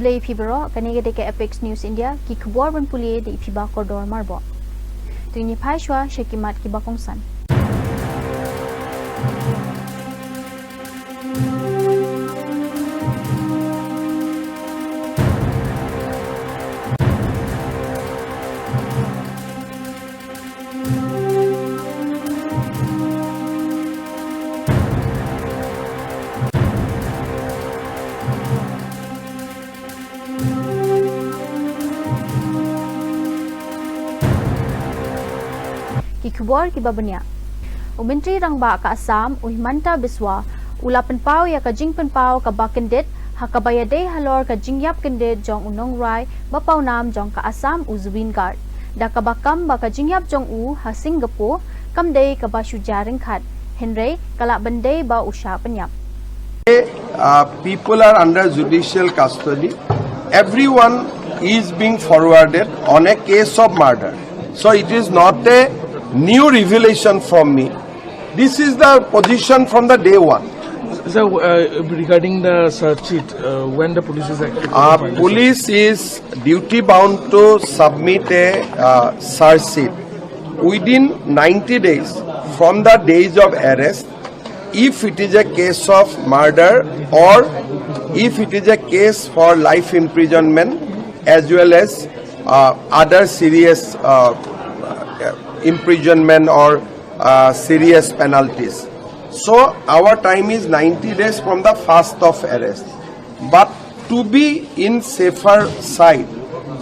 today Fibro kanige ke Apex News India ki khubor ban pulie de Fiba Koridor Marbo. Tuni Paishwa Shekimat ki Bakongsan. Kubor ki babanya Menteri Rangba ka Assam Uhimanta Biswa ula penpau ya ka jing penpau ka bakendet hakabayade halor ka jingyap kendet jong unong rai bapau nam jong ka Assam Uzwin Guard da ka bakam ba ka jingyap jong u ha Singapore kamdei ka ba shujaring khat Henry kala bandei ba usha penyap. People are under judicial custody. Everyone is being forwarded on a case of murder. So it is not a new revelation from me. This is the position from the day one. So, regarding the search sheet, when the police is actually... Police is duty bound to submit a search sheet within 90 days from the days of arrest. If it is a case of murder or if it is a case for life imprisonment as well as other serious imprisonment or serious penalties. So our time is 90 days from the first of arrest. But to be in safer side,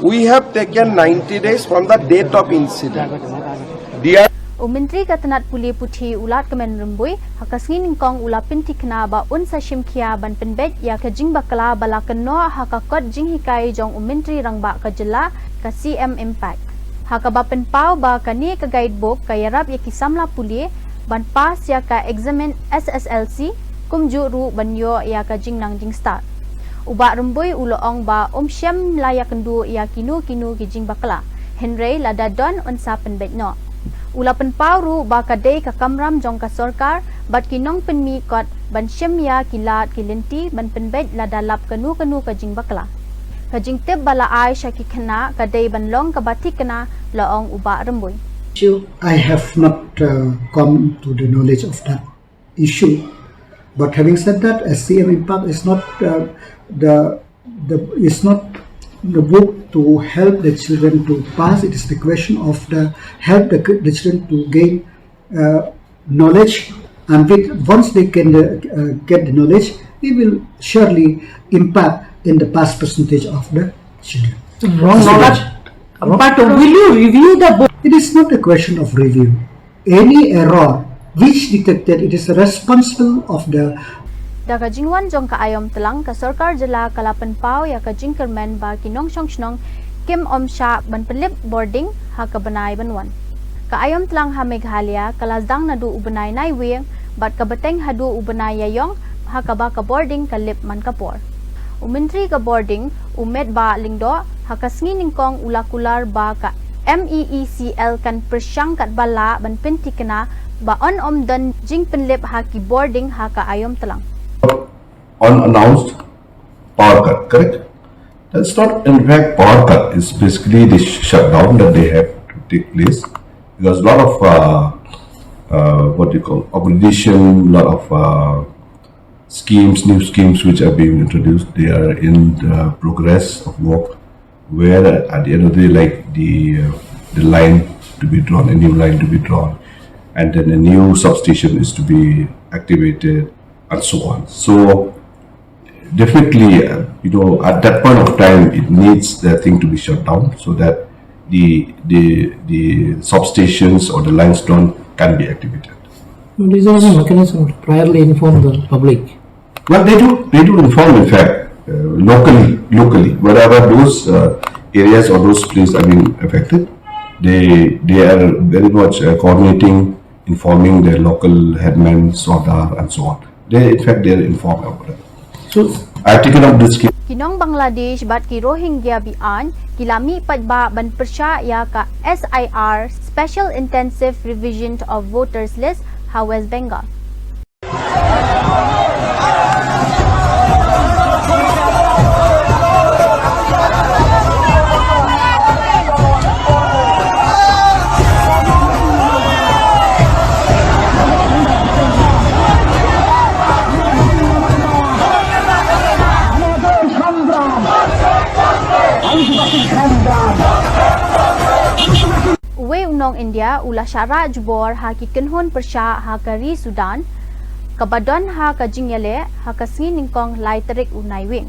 we have taken 90 days from the date of incident. Dear Menteri Katanat Puli Puthi ulat kemen rembui hakasngin kong ulapin tikna ba unsa shimkhia ban penbet ya ka jing bakala bala keno hakakot jing hikai jong Menteri Rangba ka jela ka CM Impact. Hakabapen pau ba kani ka guidebook kayarap ya kisamla puli ban pas ya ka examine SSLC kumju ru banyo ya ka jing nang jing start. Uba rembui uloong ba syam layak kendu ya kinu ki jing bakala. Henry lada don unsa penbet no. Ulapan pau ru ba kadai ka kamram jong ka sorkar bat kinong penmi kot ban syam ya kilat kilenti ban penbet lada lap kanu ka jing bakala. Kajing tip bala ay siya kikana kaday banlong kabatik na laong uba rembui. I have not come to the knowledge of that issue, but having said that, SCM Impact is not the book to help the children to pass. It is the question of help the children to gain knowledge, and once they can get the knowledge, it will surely impact in the pass percentage of the children. But will you review the book? It is not a question of review. Any error which detected, it is responsible of the Daga jingwan jong kaayom telang ka sarkar jela kalapan pau ya ka jingkerman ba kinong shnong kim omsha ban pelip boarding ha ka banai banwan. Kaayom telang ha Meghalaya kalazdang nadu ubanay naiwing bat kabateng hadu ubanay yayong ha ka ba ka boarding kalip man kapor. Menteri ka boarding umed ba lingdo hakasngining kong ulakular ba ka MEECL kan persyang kat bala ban pentikena ba on dan jing penlip haki boarding haka ayom telang. Unannounced power cut, correct? That's not in fact power cut. It's basically the shutdown that they have to take place because a lot of obligation, a lot of new schemes which are being introduced. They are in the progress of work where at the end of the day, like the line to be drawn, a new line to be drawn, and then a new substation is to be activated and so on. So definitely, at that point of time, it needs the thing to be shut down so that the substations or the lines drawn can be activated. These are the mechanisms to priorly inform the public. Well, they do inform, in fact, locally, wherever those areas or those places are being affected, they are very much coordinating, informing their local headmen, Sardar, and so on. They are informed about it. So, I taken up this case. Kinong Bangladesh bat ki Rohingya bian kilami padba ban persya ya ka SIR Special Intensive Revision of Voters List ha West Bengal. jong India ulah syara jubor ha ki kenhon persya ha kari Sudan kabadon ha ka jingyale ha ka sngi ningkong lai terik unai wing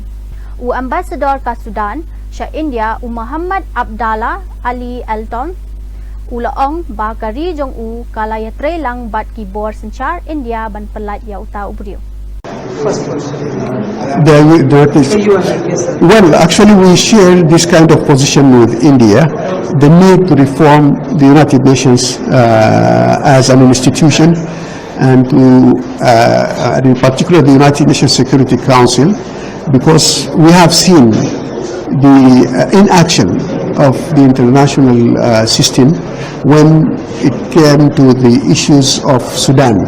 u ambassador ka Sudan sya India u Muhammad Abdallah Ali Elton ula ong ba kari jong u kalaya tre lang bat ki bor senchar India ban pelat ya uta ubrio. Well, actually, we share this kind of position with India, the need to reform the United Nations as an institution, and in particular the United Nations Security Council, because we have seen the inaction of the international system when it came to the issues of Sudan.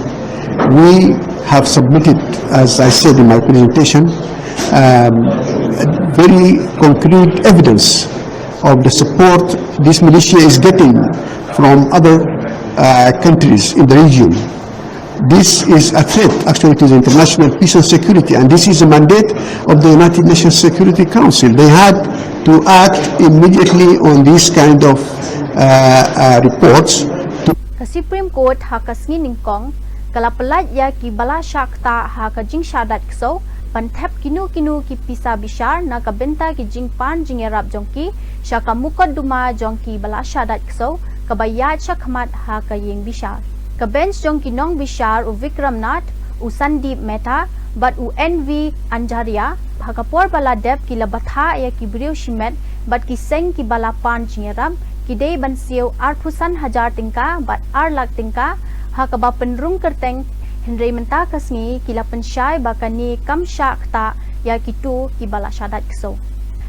We have submitted, as I said in my presentation, very concrete evidence of the support this militia is getting from other countries in the region. This is a threat actually to the international peace and security, and this is a mandate of the United Nations Security Council. They had to act immediately on this kind of reports. Ka Supreme Court ha ka sngi ningkong kala pelat ya ki bala syakta ha ka jing syadat kso pantep kinu ki pisa bishar na ka benta ki jing pan jing erap jongki syaka mukod duma jongki bala syadat kso ka bayat syakmat ha ka ying bishar ka bench jongki nong bishar u Vikramnath u Sandeep Mehta bat u NV Anjaria ha ka por bala dep ki labatha ya ki brio shimet bat ki seng ki bala pan jing erap ki dei ban siu arpusan hajar tingka bat lakh tingka ha ka ba penrung kerteng Henry menta kasngi kila pensyai bakani kam syakta ya kitu ki bala syadat kso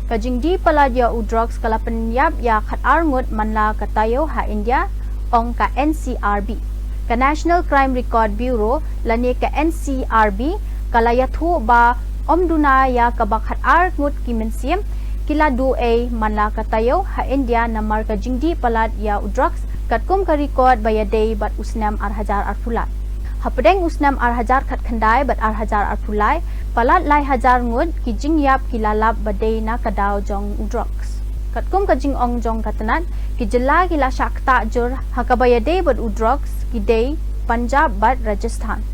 kajing di paladia u drugs kala penyap ya khat arngut manla katayo ha India ong ka NCRB ka National Crime Record Bureau lani ka NCRB kala yathu ba omduna ya ka bakhat arngut ki mensiem kila du a manla katayo ha India namar ka jingdi palat ya u drugs katkum ka record bayadei bat usnam arhajar arfulat hapdeng usnam arhajar khat khandai bat arhajar arfulai palat lai hajar ngud ki jingyap ki lalap badei na kadaw jong udrox katkum ka jing ong jong katanat ki jilla ki la shakta jur hakabayadei bat udrox ki dei Punjab bat Rajasthan.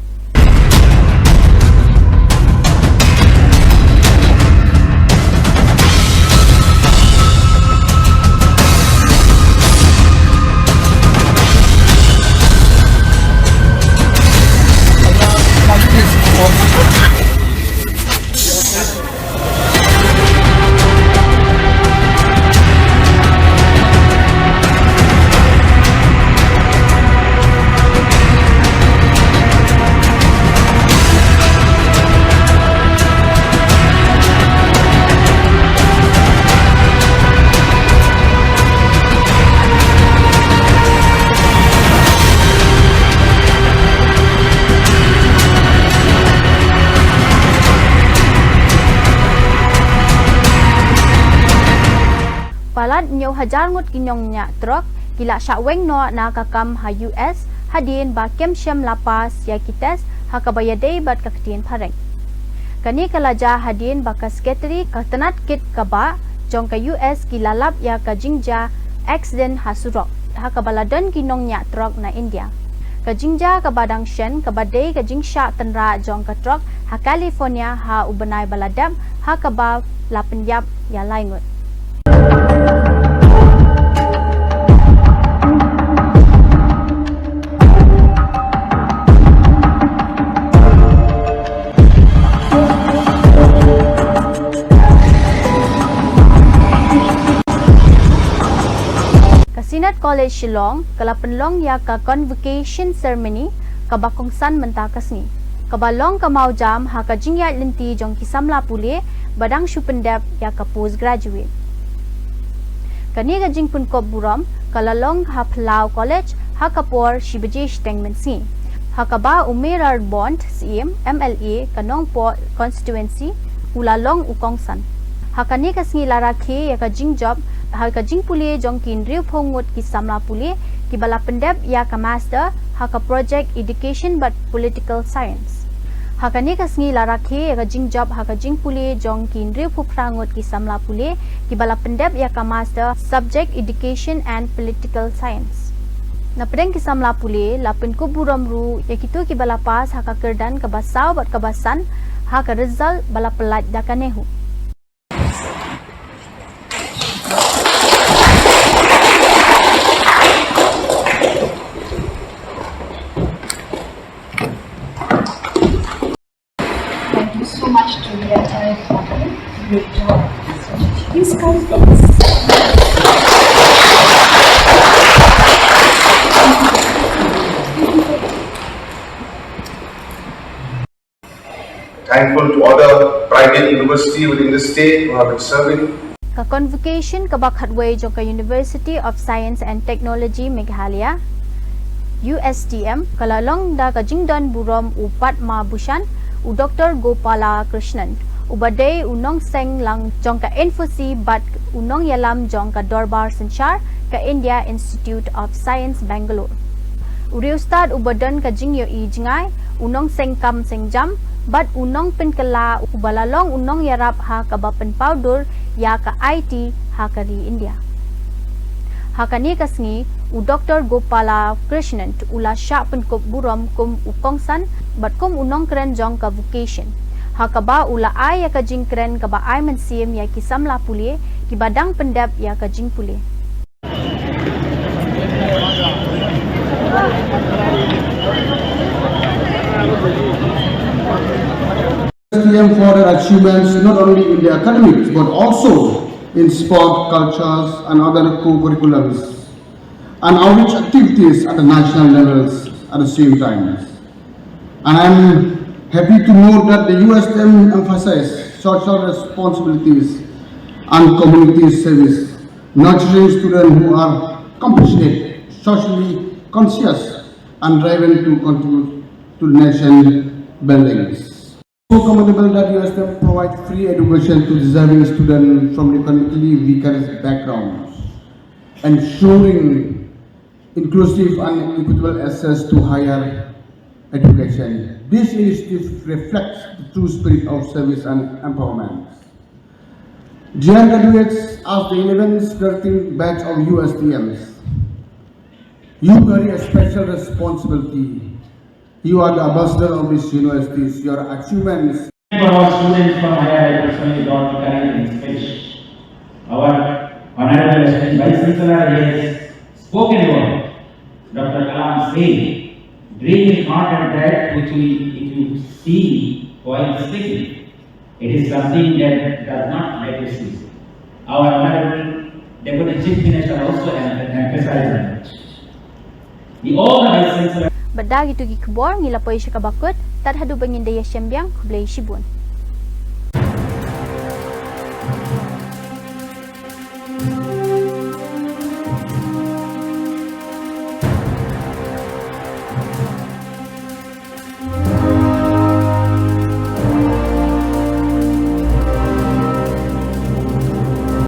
Palat nyaw hajar ngut kinyong nya truk kila syaweng no na kakam ha US hadin ba kem syam lapas ya kites ha kabayadei bat kaktin pareng kani kalaja hadin ba ka secretary katanat kit kaba jong ka US kilalap ya ka jingja accident ha surok ha kabaladan kinong nya truk na India ka jingja ka badang shen ka badei ka jingsha tanra jong ka truk ha California ha ubenai baladam ha kaba la penyap ya laingut. Kasinat College Shillong kala penlong ya ka convocation ceremony kabakong san menta kasni kabalong kamau jam ha ka jingya lenti jong kisamla pule badang supendap ya ka postgraduate kani ga jingpun ko buram kalalong ha Phalau College ha kapor shibajesh tengmensi ha ka ba umerar bond CM MLA kanong po constituency ulalong ukongsan ha kani kasngi larakhe ya ka jingjob ha ka jingpule jong kin riu phongut ki samla pule ki bala pendap ya ka master ha ka project education but political science ha kani kasngi larakhe ya ka jingjob ha ka jingpule jong kin riu phuprangut ki samla pule ki bala pendap ya ka master subject education and political science Napedeng kisam la puli lapin ku buram ru yakitu ki balapas haka kerdan kabasau bat kabasan haka result bala pelat dakanehu. Thank you so much to the entire family. Great job. Please come, please. Thankful to other private university within the state who have been serving. Ka convocation ka bakhatway jong ka University of Science and Technology Meghalaya USTM kalalong da ka jingdan burom upat ma bushan u Dr. Gopala Krishnan ubade unong seng lang jong ka Infosi bat unong yalam jong ka Dorbar Sanchar ka India Institute of Science Bangalore. Uri ustad ubadan ka jingyo I jingai unong seng kam seng jam bat unong penkala ubalalong unong yarap ha ka bapen powder ya ka IT ha ka ri India. Ha ka ni kasngi u Dr. Gopala Krishnan ula sya penkop buram kum ukongsan bat kum unong kren jong ka vocation. Ha ka ba ula ay ya ka jing kren ka ba ay mensiem ya kisam la pulie ki badang pendap ya ka jing pulie. STM for their achievements not only in the academics but also in sport, cultures and other co-curriculums and outreach activities at the national levels at the same time. And I'm happy to note that the USTM emphasizes social responsibilities and community service, nurturing students who are compassionate, socially conscious and driven to contribute to nation building. So commendable that USTM provides free education to deserving students from economically weaker backgrounds, ensuring inclusive and equitable access to higher education. This initiative reflects the true spirit of service and empowerment. Dear graduates of the 11th 13th batch of USTMs, you carry a special responsibility. You are the ambassador of these universities. Your achievements. For our students from higher education, Dr. Khasi speech. Our Honorable Vice Chancellor has spoken about Dr. Kalam saying, dream is not a dread which you see while sleeping. It is something that does not let you sleep. Our Honorable Deputy Chief Minister also emphasized on it. All the Vice Chancellor Badag itu gi kebor ngilapoy siya kabakot tad hadu bangin daya siyembiang kublay sibun.